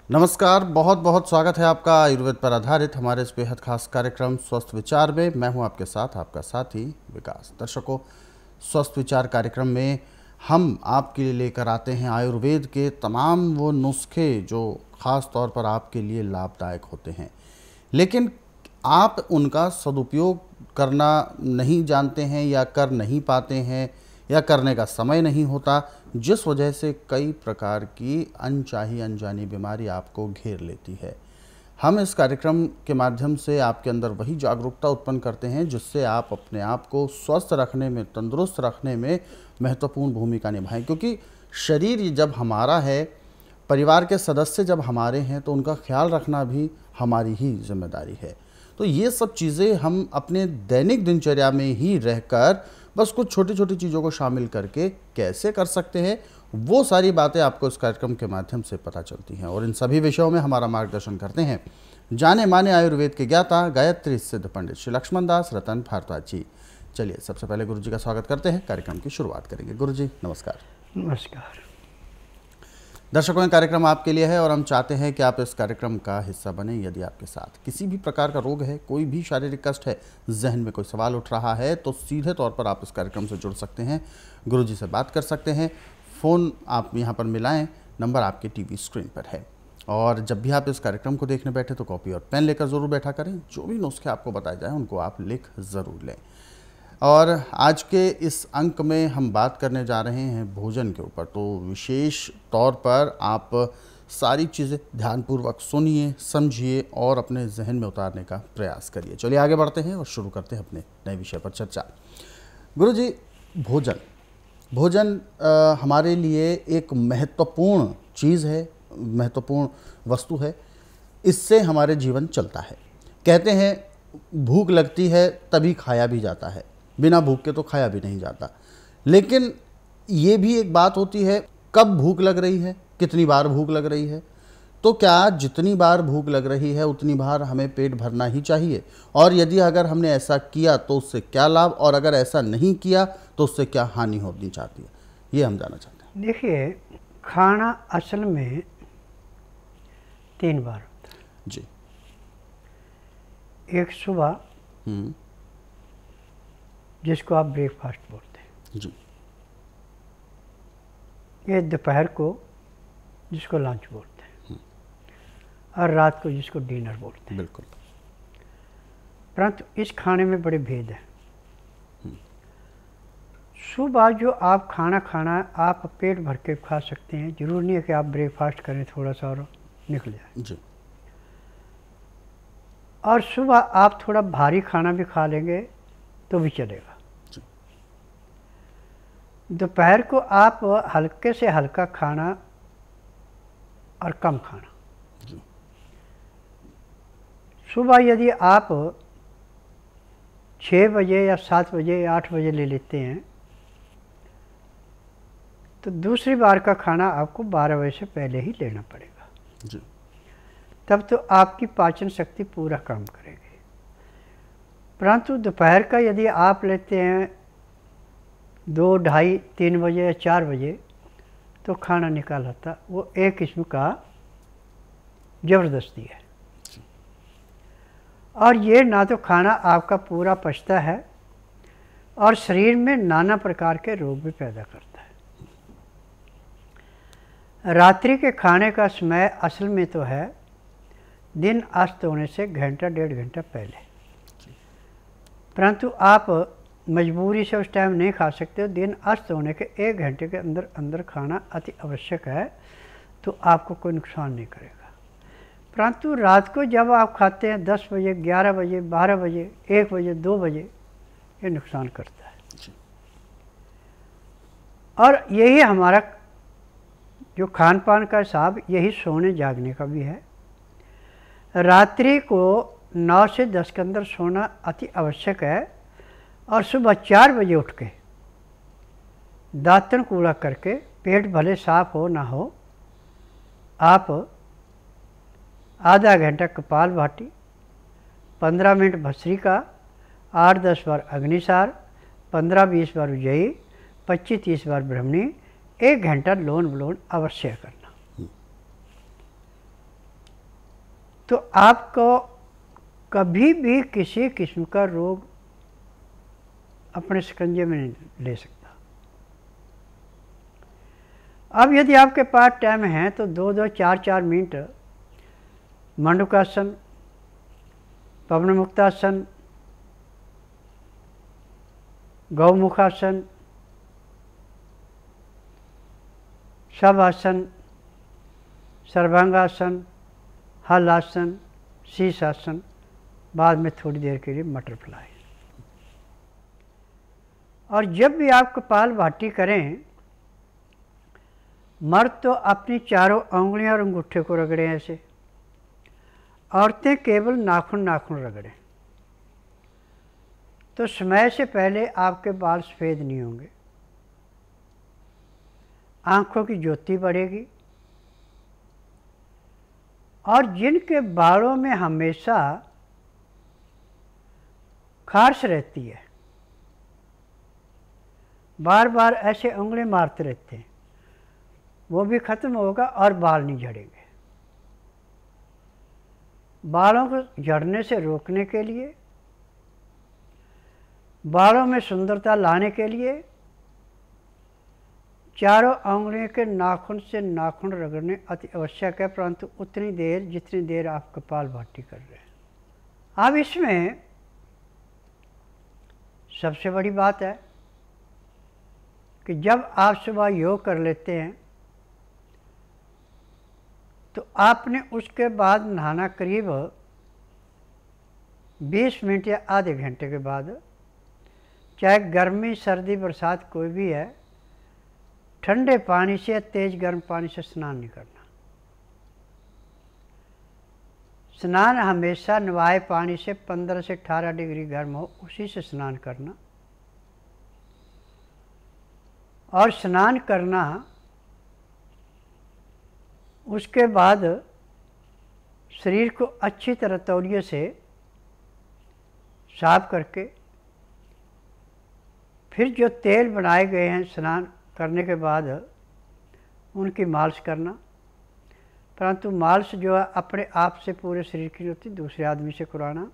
नमस्कार, बहुत बहुत स्वागत है आपका आयुर्वेद पर आधारित हमारे इस बेहद खास कार्यक्रम स्वस्थ विचार में। मैं हूं आपके साथ आपका साथी विकास। दर्शकों, स्वस्थ विचार कार्यक्रम में हम आपके लिए लेकर आते हैं आयुर्वेद के तमाम वो नुस्खे जो ख़ास तौर पर आपके लिए लाभदायक होते हैं, लेकिन आप उनका सदुपयोग करना नहीं जानते हैं या कर नहीं पाते हैं या करने का समय नहीं होता, जिस वजह से कई प्रकार की अनचाही अनजानी बीमारी आपको घेर लेती है। हम इस कार्यक्रम के माध्यम से आपके अंदर वही जागरूकता उत्पन्न करते हैं जिससे आप अपने आप को स्वस्थ रखने में, तंदुरुस्त रखने में महत्वपूर्ण भूमिका निभाएं। क्योंकि शरीर जब हमारा है, परिवार के सदस्य जब हमारे हैं, तो उनका ख्याल रखना भी हमारी ही जिम्मेदारी है। तो ये सब चीज़ें हम अपने दैनिक दिनचर्या में ही रहकर बस कुछ छोटी छोटी चीज़ों को शामिल करके कैसे कर सकते हैं, वो सारी बातें आपको इस कार्यक्रम के माध्यम से पता चलती हैं। और इन सभी विषयों में हमारा मार्गदर्शन करते हैं जाने माने आयुर्वेद के ज्ञाता, गायत्री सिद्ध पंडित श्री लक्ष्मण दास रतन भारद्वाज जी। चलिए, सबसे पहले गुरु जी का स्वागत करते हैं, कार्यक्रम की शुरुआत करेंगे। गुरु जी नमस्कार। नमस्कार। दर्शकों, ये कार्यक्रम आपके लिए है और हम चाहते हैं कि आप इस कार्यक्रम का हिस्सा बने। यदि आपके साथ किसी भी प्रकार का रोग है, कोई भी शारीरिक कष्ट है, जहन में कोई सवाल उठ रहा है, तो सीधे तौर पर आप इस कार्यक्रम से जुड़ सकते हैं, गुरुजी से बात कर सकते हैं। फ़ोन आप यहाँ पर मिलाएं, नंबर आपके टीवी स्क्रीन पर है। और जब भी आप इस कार्यक्रम को देखने बैठे तो कॉपी और पेन लेकर ज़रूर बैठा करें। जो भी नुस्खे आपको बताए जाएँ उनको आप लिख ज़रूर लें। और आज के इस अंक में हम बात करने जा रहे हैं भोजन के ऊपर। तो विशेष तौर पर आप सारी चीज़ें ध्यानपूर्वक सुनिए, समझिए और अपने जहन में उतारने का प्रयास करिए। चलिए आगे बढ़ते हैं और शुरू करते हैं अपने नए विषय पर चर्चा। गुरुजी, भोजन हमारे लिए एक महत्वपूर्ण चीज़ है, महत्वपूर्ण वस्तु है। इससे हमारे जीवन चलता है। कहते हैं भूख लगती है तभी खाया भी जाता है, बिना भूख के तो खाया भी नहीं जाता। लेकिन ये भी एक बात होती है, कब भूख लग रही है, कितनी बार भूख लग रही है। तो क्या जितनी बार भूख लग रही है उतनी बार हमें पेट भरना ही चाहिए? और यदि अगर हमने ऐसा किया तो उससे क्या लाभ, और अगर ऐसा नहीं किया तो उससे क्या हानि होनी चाहती है, ये हम जानना चाहते हैं। देखिए, खाना असल में 3 बार होता है जी। एक सुबह, जिसको आप ब्रेकफास्ट बोलते हैं जी। ये दोपहर को, जिसको लंच बोलते हैं, और रात को, जिसको डिनर बोलते हैं। बिल्कुल। परंतु इस खाने में बड़े भेद हैं। सुबह जो आप खाना आप पेट भर के खा सकते हैं। जरूर नहीं है कि आप ब्रेकफास्ट करें, थोड़ा सा और निकल जाए जी। और सुबह आप थोड़ा भारी खाना भी खा लेंगे तो भी चलेगा। दोपहर को आप हल्के से हल्का खाना और कम खाना। सुबह यदि आप 6 बजे या 7 बजे या 8 बजे ले लेते हैं तो दूसरी बार का खाना आपको 12 बजे से पहले ही लेना पड़ेगा जी। तब तो आपकी पाचन शक्ति पूरा काम करेगी। परंतु दोपहर का यदि आप लेते हैं 2, ढाई, 3 बजे या 4 बजे, तो खाना निकाल आता, वो एक किस्म का ज़बरदस्ती है। और ये ना तो खाना आपका पूरा पचता है और शरीर में नाना प्रकार के रोग भी पैदा करता है। रात्रि के खाने का समय असल में तो है दिन अस्त होने से घंटा 1.5 घंटा पहले। परंतु आप मजबूरी से उस टाइम नहीं खा सकते हो। दिन अस्त होने के 1 घंटे के अंदर अंदर खाना अति आवश्यक है, तो आपको कोई नुकसान नहीं करेगा। परंतु रात को जब आप खाते हैं 10 बजे, 11 बजे, 12 बजे, 1 बजे, 2 बजे, ये नुकसान करता है। और यही हमारा जो खान पान का हिसाब, यही सोने जागने का भी है। रात्रि को 9 से 10 के अंदर सोना अति आवश्यक है। और सुबह 4 बजे उठ के दातन कूड़ा करके, पेट भले साफ हो ना हो, आप आधा घंटा कपालभाति, 15 मिनट भस्त्रिका, 8-10 बार अग्निसार, 15-20 बार उज्जयी, 25-30 बार ब्रह्मणी, 1 घंटा लोन विलोन अवश्य करना। तो आपको कभी भी किसी किस्म का रोग अपने शिकंजे में नहीं ले सकता। अब यदि आपके पास टाइम है तो 2-2, 4-4 मिनट मंडूकासन, पवनमुक्तासन, गौमुखासन, शवासन, सर्वांगासन, हलासन, शीर्षासन, बाद में थोड़ी देर के लिए बटरफ्लाई। और जब भी आप कपालभाति करें, मर्द तो अपनी चारों उंगलियां और अंगूठे को रगड़ें ऐसे, औरतें केवल नाखून नाखून रगड़ें। तो समय से पहले आपके बाल सफ़ेद नहीं होंगे, आंखों की ज्योति बढ़ेगी, और जिनके बालों में हमेशा खारिश रहती है, बार बार ऐसे उंगली मारते रहते हैं, वो भी खत्म होगा और बाल नहीं झड़ेंगे। बालों को झड़ने से रोकने के लिए, बालों में सुंदरता लाने के लिए चारों उंगलियों के नाखून से नाखून रगड़ने अति आवश्यक है, परंतु उतनी देर जितनी देर आप कपालभाति कर रहे हैं। अब इसमें सबसे बड़ी बात है कि जब आप सुबह योग कर लेते हैं तो आपने उसके बाद नहाना करीब 20 मिनट या आधे घंटे के बाद, चाहे गर्मी सर्दी बरसात कोई भी है, ठंडे पानी से तेज गर्म पानी से स्नान नहीं करना। स्नान हमेशा नवाए पानी से 15 से 18 डिग्री गर्म हो, उसी से स्नान करना। और स्नान करना, उसके बाद शरीर को अच्छी तरह तौलिए से साफ करके फिर जो तेल बनाए गए हैं स्नान करने के बाद उनकी मालिश करना। परंतु मालिश जो है अपने आप से पूरे शरीर की होती, दूसरे आदमी से करवाना।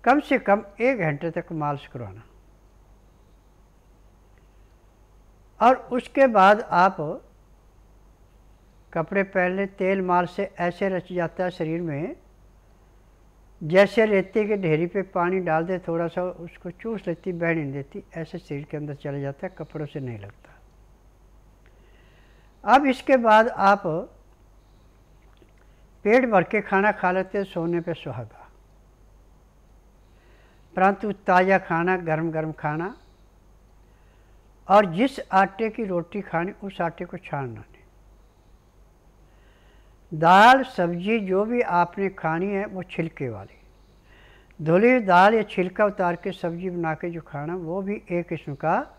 कम से कम 1 घंटे तक मालिश करवाना। और उसके बाद आप कपड़े पहन लें। तेल मालिश से ऐसे रच जाता है शरीर में, जैसे रेती के ढेरी पे पानी डाल दे, थोड़ा सा उसको चूस लेती, बह नहीं देती, ऐसे शरीर के अंदर चला जाता है, कपड़ों से नहीं लगता। अब इसके बाद आप पेट भर के खाना खा लेते, सोने पे सुहागा। परंतु ताज़ा खाना, गरम गरम खाना, और जिस आटे की रोटी खानी उस आटे को छानना नहीं। दाल सब्जी जो भी आपने खानी है वो छिलके वाली, धुली हुई दाल या छिलका उतार के सब्जी बना के जो खाना, वो भी एक किस्म का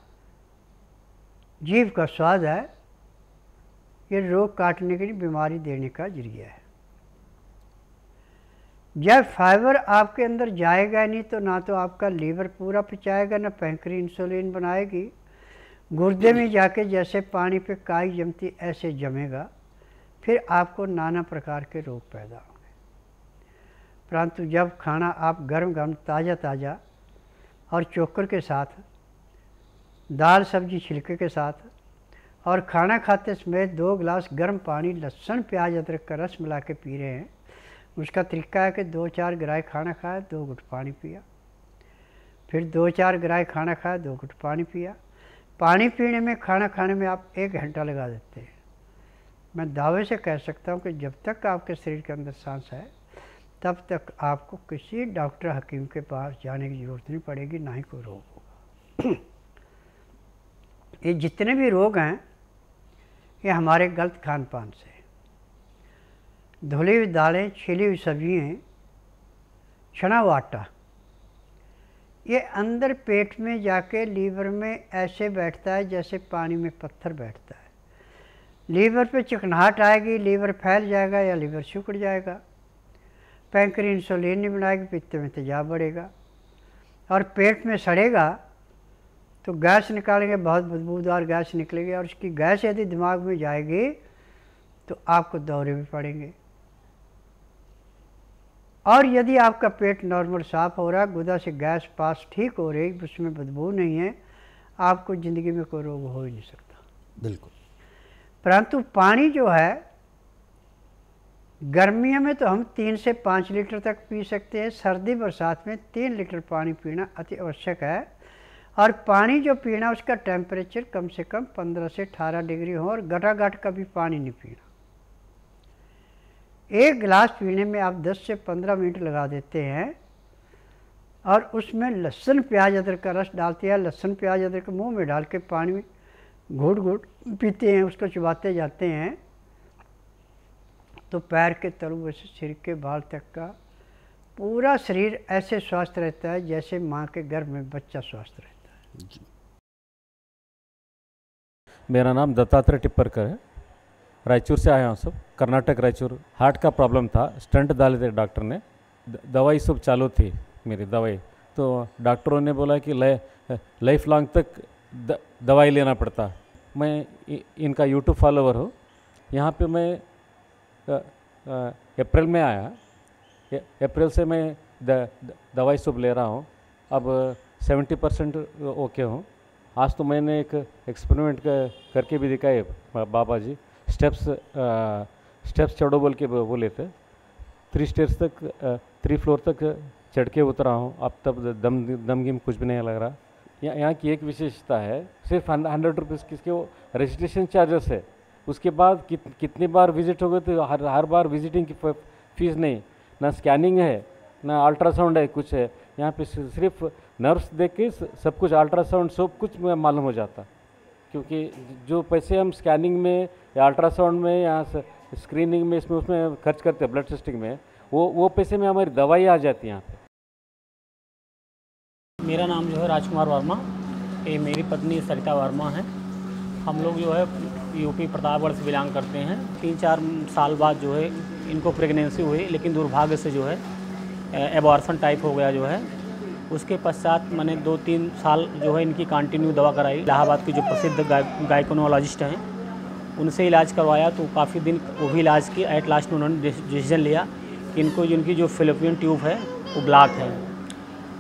जीभ का स्वाद है। ये रोग काटने के लिए, बीमारी देने का जरिया है। जब फाइबर आपके अंदर जाएगा नहीं तो ना तो आपका लीवर पूरा पचाएगा, ना पैंक्री इंसुलिन बनाएगी। गुर्दे में जाके जैसे पानी पे काई जमती ऐसे जमेगा, फिर आपको नाना प्रकार के रोग पैदा होंगे। परंतु जब खाना आप गरम गरम ताज़ा ताज़ा और चोकर के साथ, दाल सब्जी छिलके के साथ, और खाना खाते समय 2 गिलास गर्म पानी, लहसुन प्याज अदरक का रस मिला के पी रहे हैं, उसका तरीका है कि 2-4 गिराए खाना खाया, 2 घुट पानी पिया, फिर 2-4 गिराए खाना खाया, 2 घुट पानी पिया। पानी पीने में, खाना खाने में आप 1 घंटा लगा देते हैं। मैं दावे से कह सकता हूँ कि जब तक आपके शरीर के अंदर सांस है तब तक आपको किसी डॉक्टर हकीम के पास जाने की ज़रूरत नहीं पड़ेगी, ना ही कोई रोग होगा। ये जितने भी रोग हैं ये हमारे गलत खान पान से। धुली हुई दालें, छिली हुई सब्जियाँ, छना हुआ आटा, ये अंदर पेट में जाके लीवर में ऐसे बैठता है जैसे पानी में पत्थर बैठता है। लीवर पे चिकनाहट आएगी, लीवर फैल जाएगा या लीवर सिकुड़ जाएगा। पैंक्री इंसुलिन नहीं बनाएगी, पित्त में तेजाब बढ़ेगा, और पेट में सड़ेगा तो गैस निकालेंगे, बहुत बदबूदार गैस निकलेगी, और उसकी गैस यदि दिमाग में जाएगी तो आपको दौरे भी पड़ेंगे। और यदि आपका पेट नॉर्मल साफ हो रहा है, गुदा से गैस पास ठीक हो रही, उसमें बदबू नहीं है, आपको ज़िंदगी में कोई रोग हो ही नहीं सकता। बिल्कुल। परंतु पानी जो है, गर्मियों में तो हम 3 से 5 लीटर तक पी सकते हैं, सर्दी बरसात में 3 लीटर पानी पीना अति आवश्यक है। और पानी जो पीना उसका टेम्परेचर कम से कम 15 से 18 डिग्री हो, और गटागट कभी पानी नहीं पीना। एक गिलास पीने में आप 10 से 15 मिनट लगा देते हैं और उसमें लहसुन प्याज अदरक का रस डालते हैं, लहसुन प्याज अदरक मुंह में डाल के पानी में घूट घूट पीते हैं, उसको चबाते जाते हैं, तो पैर के तलुए से सिर के बाल तक का पूरा शरीर ऐसे स्वस्थ रहता है जैसे माँ के गर्भ में बच्चा स्वस्थ रहता है। मेरा नाम दत्तात्रेय टिप्परकर है, रायचूर से आया हूँ सब, कर्नाटक रायचूर। हार्ट का प्रॉब्लम था, स्टंट डाले थे डॉक्टर ने, दवाई सब चालू थी मेरी दवाई, तो डॉक्टरों ने बोला कि लाइफ लॉन्ग तक दवाई लेना पड़ता। मैं इनका यूट्यूब फॉलोवर हूँ। यहाँ पे मैं अप्रैल में आया, अप्रैल से मैं दवाई सब ले रहा हूँ, अब 70% ओके हूँ। आज तो मैंने एक एक्सपेरिमेंट करके भी दिखाए बाबा जी, स्टेप्स चढ़ो बोल के बोले थे, 3 स्टेप्स तक 3 फ्लोर तक चढ़ के उतरा हूँ। अब तब दम कुछ भी नहीं लग रहा। यहाँ की एक विशेषता है, सिर्फ 100 रुपीज़ किसके वो रजिस्ट्रेशन चार्जेस है, उसके बाद कितनी बार विजिट हो गए तो हर बार विजिटिंग की फीस नहीं, ना स्कैनिंग है ना अल्ट्रासाउंड है, कुछ है। यहाँ पे सिर्फ नर्व्स देख के सब कुछ, अल्ट्रासाउंड सब कुछ मालूम हो जाता। क्योंकि जो पैसे हम स्कैनिंग में या अल्ट्रासाउंड में या स्क्रीनिंग में इसमें उसमें खर्च करते हैं, ब्लड टेस्टिंग में, वो पैसे में हमारी दवाई आ जाती है यहाँ पे। मेरा नाम जो है राजकुमार वर्मा, ये मेरी पत्नी सरिता वर्मा है। हम लोग जो है यूपी प्रतापगढ़ से बिलोंग करते हैं। 3-4 साल बाद जो है इनको प्रेगनेंसी हुई, लेकिन दुर्भाग्य से जो है एबॉर्शन टाइप हो गया जो है। उसके पश्चात मैंने 2-3 साल जो है इनकी कंटिन्यू दवा कराई। इलाहाबाद के जो प्रसिद्ध गायकोनोलॉजिस्ट हैं उनसे इलाज करवाया, तो काफ़ी दिन वो भी इलाज की। एट लास्ट उन्होंने डिसीजन लिया कि इनकी जो फेलोपियन ट्यूब है वो ब्लॉक है।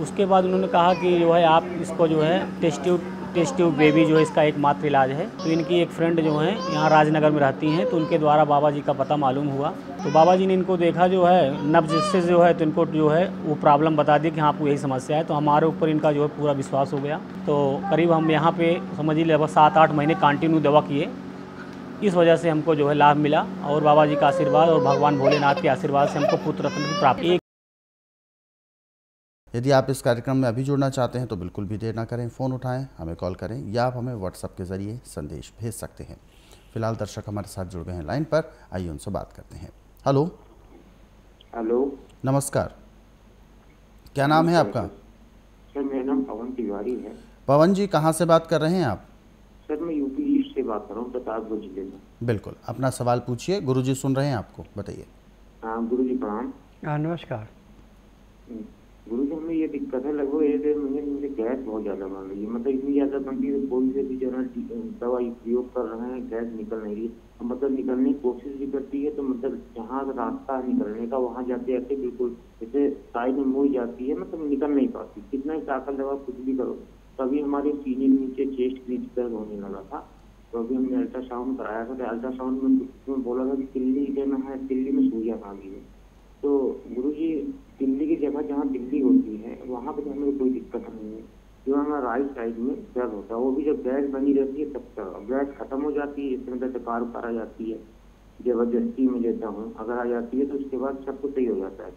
उसके बाद उन्होंने कहा कि जो है आप इसको जो है टेस्ट ट्यूब बेबी जो है इसका एकमात्र इलाज है। तो इनकी एक फ्रेंड जो है यहाँ राजनगर में रहती हैं, तो उनके द्वारा बाबा जी का पता मालूम हुआ। तो बाबा जी ने इनको देखा जो है नब्ज से जो है, तो इनको जो है वो प्रॉब्लम बता दी कि हाँ आपको यही समस्या है। तो हमारे ऊपर इनका जो है पूरा विश्वास हो गया। तो करीब हम यहाँ पे समझिए लगभग 7-8 महीने कंटिन्यू दवा किए। इस वजह से हमको जो है लाभ मिला, और बाबा जी का आशीर्वाद और भगवान भोलेनाथ के आशीर्वाद से हमको पुत्र रत्न की प्राप्ति। यदि आप इस कार्यक्रम में अभी जुड़ना चाहते हैं तो बिल्कुल भी देर ना करें, फ़ोन उठाएं, हमें कॉल करें या आप हमें व्हाट्सएप के ज़रिए संदेश भेज सकते हैं। फिलहाल दर्शक हमारे साथ जुड़ गए हैं लाइन पर, आइए उनसे बात करते हैं। हेलो। हेलो, नमस्कार, क्या नाम है आपका? सर मेरा नाम पवन तिवारी है। पवन जी, कहाँ से बात कर रहे हैं आप? सर मैं यूपी ईस्ट से बात कर रहा हूँ, प्रतापगढ़ जिले में। बिल्कुल, अपना सवाल पूछिए, गुरुजी सुन रहे हैं आपको, बताइए। हाँ गुरुजी प्रणाम। नमस्कार। गुरुजी हमें ये दिक्कत है, लगभग 1-1.5 महीने मुझे गैस बहुत ज़्यादा बन रही है। मतलब इतनी ज़्यादा बनती है, कोई से भी जो है दवाई प्रयोग कर रहे हैं, गैस निकल नहीं रही। मतलब निकलने की कोशिश भी करती है, तो मतलब जहाँ रास्ता है निकलने का वहाँ जाते जाते बिल्कुल जैसे साइड में मुड़ जाती है, मतलब निकल नहीं पाती। कितना ही ताकत दवा कुछ भी करो। तभी हमारे सीने के नीचे चेस्ट के नीचे दर्द होने लगा था। तो अभी हमने अल्ट्रासाउंड कराया था, तो अल्ट्रासाउंड में बोला था कि तिल्ली लेना है, तिल्ली में सूजन आ गई है। तो गुरुजी दिल्ली की जगह जहाँ दिल्ली होती है वहाँ पे हमें कोई दिक्कत नहीं है। जो हमारा राइट साइड में दर्द होता है वो भी जब गैस बनी रहती है तब तक, गैस खत्म हो जाती है, इसमें दर्द कार आ जाती है, जबरदस्ती में लेता हूँ, अगर आ जाती है तो उसके बाद सब कुछ सही हो जाता है,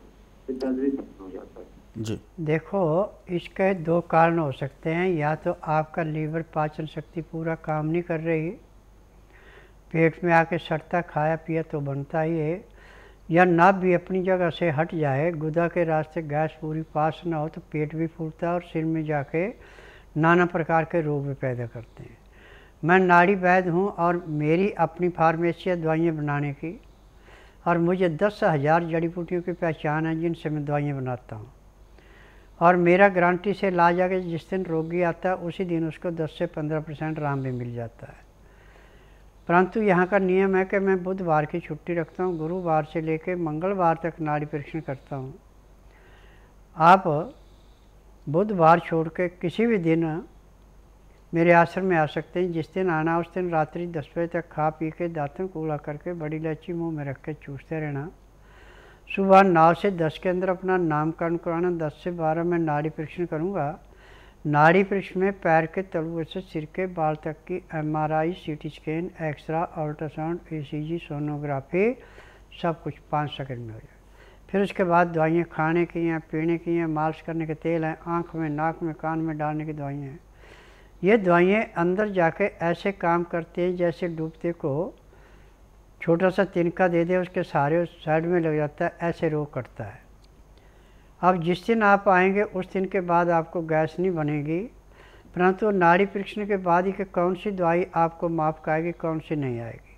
फिर दर्द भी खत्म हो जाता है। जी देखो, इसके 2 कारण हो सकते हैं। या तो आपका लीवर पाचन शक्ति पूरा काम नहीं कर रही, पेट में आके सड़ता, खाया पिया तो बनता ही है, या नाभ भी अपनी जगह से हट जाए, गुदा के रास्ते गैस पूरी पास ना हो तो पेट भी फूलता है और सिर में जाके नाना प्रकार के रोग भी पैदा करते हैं। मैं नाड़ी वैद्य हूँ और मेरी अपनी फार्मेसी है दवाइयाँ बनाने की, और मुझे 10,000 जड़ी बूटियों की पहचान है जिनसे मैं दवाइयाँ बनाता हूँ। और मेरा गारंटी से इलाज आके जिस दिन रोगी आता है उसी दिन उसको 10 से 15% आराम भी मिल जाता है। परंतु यहाँ का नियम है कि मैं बुधवार की छुट्टी रखता हूँ, गुरुवार से लेकर मंगलवार तक नाड़ी परीक्षण करता हूँ। आप बुधवार छोड़ के किसी भी दिन मेरे आश्रम में आ सकते हैं। जिस दिन आना उस दिन रात्रि 10 बजे तक खा पी के दांतन कूड़ा करके बड़ी इलायची मुंह में रख के चूसते रहना। सुबह 9 से 10 के अंदर अपना नामकरण कराना। 10 से 12 में नाड़ी परीक्षण करूँगा। नाड़ी परीक्षण में पैर के तलुए से सिर के बाल तक की MRI, CT scan, x-ray, ultrasound, ECG, sonography सब कुछ 5 सेकंड में हो जाए। फिर उसके बाद दवाइयाँ खाने की हैं, पीने की हैं, मालिश करने के तेल हैं, आँख में, नाक में, कान में डालने की दवाइयाँ हैं। ये दवाइयाँ अंदर जाके ऐसे काम करते हैं जैसे डूबते को छोटा सा तिनका दे दे, उसके सारे साइड में लग जाता है, ऐसे रोग कटता है। अब जिस दिन आप आएंगे उस दिन के बाद आपको गैस नहीं बनेगी, परंतु नाड़ी परीक्षण के बाद ही कि कौन सी दवाई आपको माफ खाएगी, कौन सी नहीं आएगी।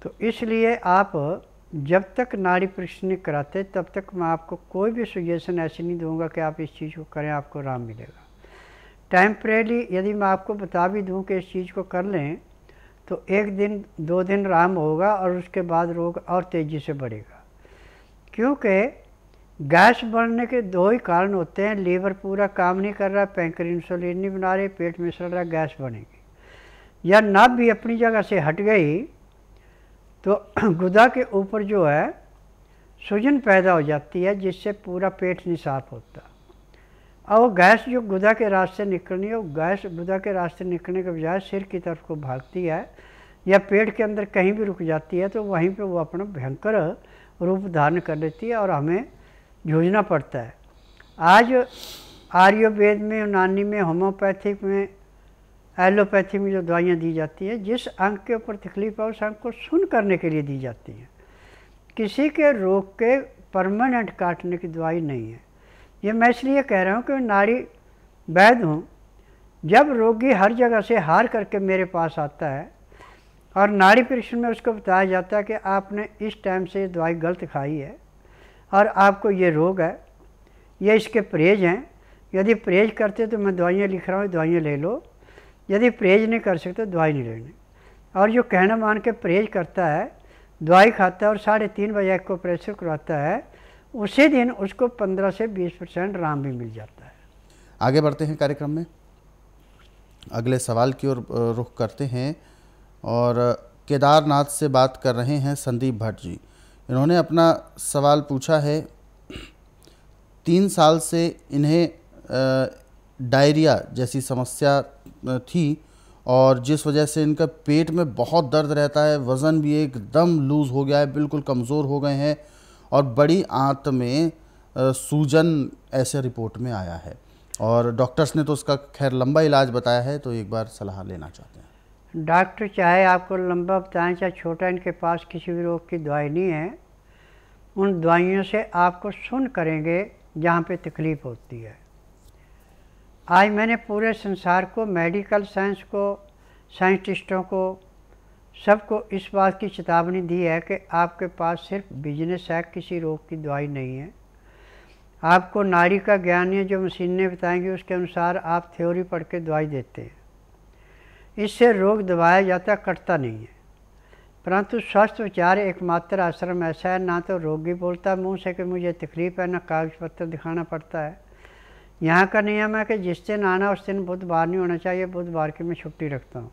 तो इसलिए आप जब तक नाड़ी परीक्षण नहीं कराते तब तक मैं आपको कोई भी सजेशन ऐसी नहीं दूंगा कि आप इस चीज़ को करें, आपको आराम मिलेगा। टेम्परेरी यदि मैं आपको बता भी दूं कि इस चीज़ को कर लें तो 1 दिन 2 दिन आराम होगा और उसके बाद रोग और तेज़ी से बढ़ेगा। क्योंकि गैस बढ़ने के 2 ही कारण होते हैं। लीवर पूरा काम नहीं कर रहा, पैंक्रियास इंसुलिन नहीं बना रहे, पेट में सड़ रहा, गैस बनेगी। या नाभ भी अपनी जगह से हट गई तो गुदा के ऊपर जो है सूजन पैदा हो जाती है, जिससे पूरा पेट नहीं साफ होता। और वो गैस जो गुदा के रास्ते निकलनी है, वो गैस गुदा के रास्ते निकलने के बजाय सिर की तरफ को भागती है या पेट के अंदर कहीं भी रुक जाती है, तो वहीं पे वो अपना भयंकर रूप धारण कर लेती है और हमें जूझना पड़ता है। आज आयुर्वेद में, यूनानी में, होम्योपैथिक में, एलोपैथी में जो दवाइयाँ दी जाती हैं, जिस अंग के ऊपर तकलीफ है उस अंग को सुन करने के लिए दी जाती हैं। किसी के रोग के परमानेंट काटने की दवाई नहीं है। ये मैं इसलिए कह रहा हूँ कि नाड़ी वैद्य हूँ। जब रोगी हर जगह से हार करके मेरे पास आता है और नाड़ी परीक्षण में उसको बताया जाता है कि आपने इस टाइम से दवाई गलत खाई है और आपको ये रोग है, ये इसके परहेज हैं, यदि परहेज करते तो मैं दवाइयाँ लिख रहा हूँ, दवाइयाँ ले लो, यदि परहेज नहीं कर सकते दवाई नहीं लेनी। और जो कहना मान के परहेज करता है, दवाई खाता है और 3:30 बजे एक्यूप्रेशर करवाता है, उसी दिन उसको 15 से 20% आराम भी मिल जाता है। आगे बढ़ते हैं कार्यक्रम में, अगले सवाल की ओर रुख करते हैं और केदारनाथ से बात कर रहे हैं संदीप भट्ट जी। इन्होंने अपना सवाल पूछा है, 3 साल से इन्हें डायरिया जैसी समस्या थी और जिस वजह से इनका पेट में बहुत दर्द रहता है, वज़न भी एकदम लूज़ हो गया है, बिल्कुल कमज़ोर हो गए हैं और बड़ी आंत में सूजन ऐसे रिपोर्ट में आया है और डॉक्टर्स ने तो उसका खैर लंबा इलाज बताया है, तो एक बार सलाह लेना चाहते हैं। डॉक्टर चाहे आपको लंबा बताएं चाहे छोटा, इनके पास किसी भी रोग की दवाई नहीं है। उन दवाइयों से आपको सुन करेंगे जहाँ पे तकलीफ़ होती है। आज मैंने पूरे संसार को, मेडिकल साइंस को, साइंटिस्टों को, सबको इस बात की चेतावनी दी है कि आपके पास सिर्फ बिजनेस है, किसी रोग की दवाई नहीं है। आपको नाड़ी का ज्ञान है, जो मशीनें बताएंगी उसके अनुसार आप थ्योरी पढ़ के दवाई देते हैं। इससे रोग दबाया जाता, कटता नहीं है। परंतु स्वस्थ विचार एकमात्र आश्रम ऐसा है, ना तो रोगी बोलता मुंह से कि मुझे तकलीफ़ है, ना कागज पत्र दिखाना पड़ता है। यहाँ का नियम है कि जिस दिन आना उस दिन बुधवार नहीं होना चाहिए, बुधवार की मैं छुट्टी रखता हूँ।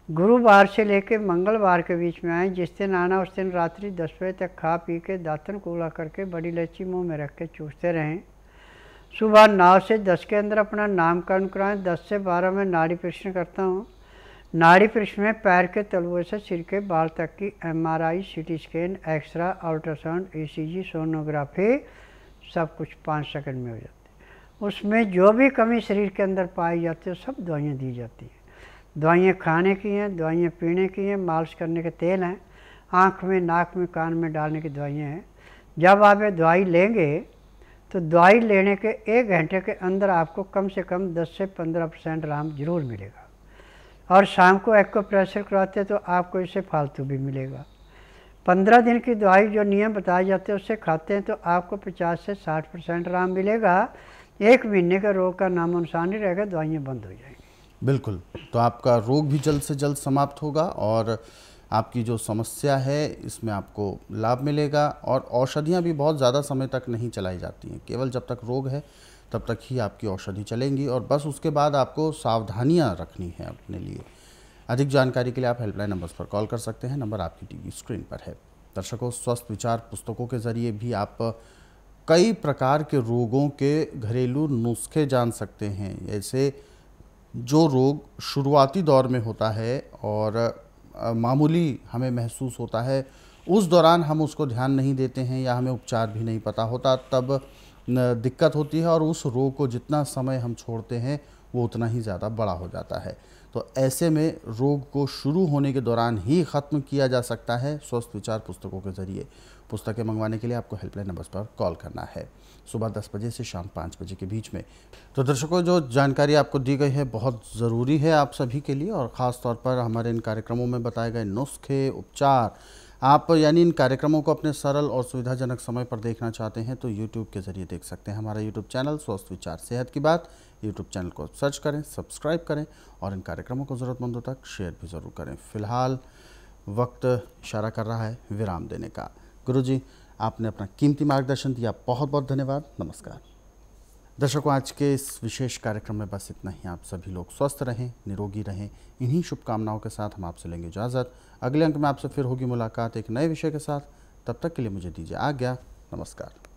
गुरुवार से लेकर मंगलवार के बीच में आए, जिस दिन आना उस दिन रात्रि 10 बजे तक खा पी के दातन कूड़ा करके बड़ी इलायची मुँह में रख के चूसते रहें। सुबह 9 से 10 के अंदर अपना नामकरण कराएं। 10 से 12 में नाड़ी परीक्षण करता हूँ। नाड़ी परीक्षण में पैर के तलुए से सिर के बाल तक की MRI, CT scan, x-ray, ultrasound, ECG, sonography सब कुछ 5 सेकंड में हो जाती है। उसमें जो भी कमी शरीर के अंदर पाई जाती है सब दवाइयाँ दी जाती हैं। दवाइयाँ खाने की हैं, दवाइयाँ पीने की हैं, मालिश करने के तेल हैं, आँख में, नाक में, कान में डालने की दवाइयाँ हैं। जब आप ये दवाई लेंगे तो दवाई लेने के 1 घंटे के अंदर आपको कम से कम 10 से 15% आराम जरूर मिलेगा। और शाम को एक्यूप्रेशर करवाते तो आपको इससे फालतू भी मिलेगा। 15 दिन की दवाई जो नियम बताए जाते हैं उससे खाते हैं तो आपको 50 से 60% आराम मिलेगा। 1 महीने का रोग का नामो निशान नहीं रहेगा, दवाइयाँ बंद हो जाएंगी। बिल्कुल, तो आपका रोग भी जल्द से जल्द समाप्त होगा और आपकी जो समस्या है इसमें आपको लाभ मिलेगा। और औषधियाँ भी बहुत ज़्यादा समय तक नहीं चलाई जाती हैं, केवल जब तक रोग है तब तक ही आपकी औषधि चलेंगी और बस उसके बाद आपको सावधानियाँ रखनी है अपने लिए। अधिक जानकारी के लिए आप हेल्पलाइन नंबर्स पर कॉल कर सकते हैं, नंबर आपकी टीवी स्क्रीन पर है। दर्शकों, स्वस्थ विचार पुस्तकों के ज़रिए भी आप कई प्रकार के रोगों के घरेलू नुस्खे जान सकते हैं। ऐसे जो रोग शुरुआती दौर में होता है और मामूली हमें महसूस होता है, उस दौरान हम उसको ध्यान नहीं देते हैं या हमें उपचार भी नहीं पता होता, तब दिक्कत होती है और उस रोग को जितना समय हम छोड़ते हैं वो उतना ही ज़्यादा बड़ा हो जाता है। तो ऐसे में रोग को शुरू होने के दौरान ही ख़त्म किया जा सकता है स्वस्थ विचार पुस्तकों के ज़रिए। पुस्तकें मंगवाने के लिए आपको हेल्पलाइन नंबर्स पर कॉल करना है, सुबह 10 बजे से शाम 5 बजे के बीच में। तो दर्शकों, जो जानकारी आपको दी गई है बहुत ज़रूरी है आप सभी के लिए, और ख़ास तौर पर हमारे इन कार्यक्रमों में बताए गए नुस्खे, उपचार आप यानी इन कार्यक्रमों को अपने सरल और सुविधाजनक समय पर देखना चाहते हैं तो यूट्यूब के ज़रिए देख सकते हैं। हमारा यूट्यूब चैनल स्वस्थ विचार सेहत की बात, यूट्यूब चैनल को सर्च करें, सब्सक्राइब करें और इन कार्यक्रमों को ज़रूरतमंदों तक शेयर भी ज़रूर करें। फ़िलहाल वक्त इशारा कर रहा है विराम देने का। गुरुजी, आपने अपना कीमती मार्गदर्शन दिया, बहुत बहुत धन्यवाद। नमस्कार। दर्शकों, आज के इस विशेष कार्यक्रम में बस इतना ही। आप सभी लोग स्वस्थ रहें, निरोगी रहें, इन्हीं शुभकामनाओं के साथ हम आपसे लेंगे इजाज़त। अगले अंक में आपसे फिर होगी मुलाकात एक नए विषय के साथ। तब तक के लिए मुझे दीजिए आज्ञा। नमस्कार।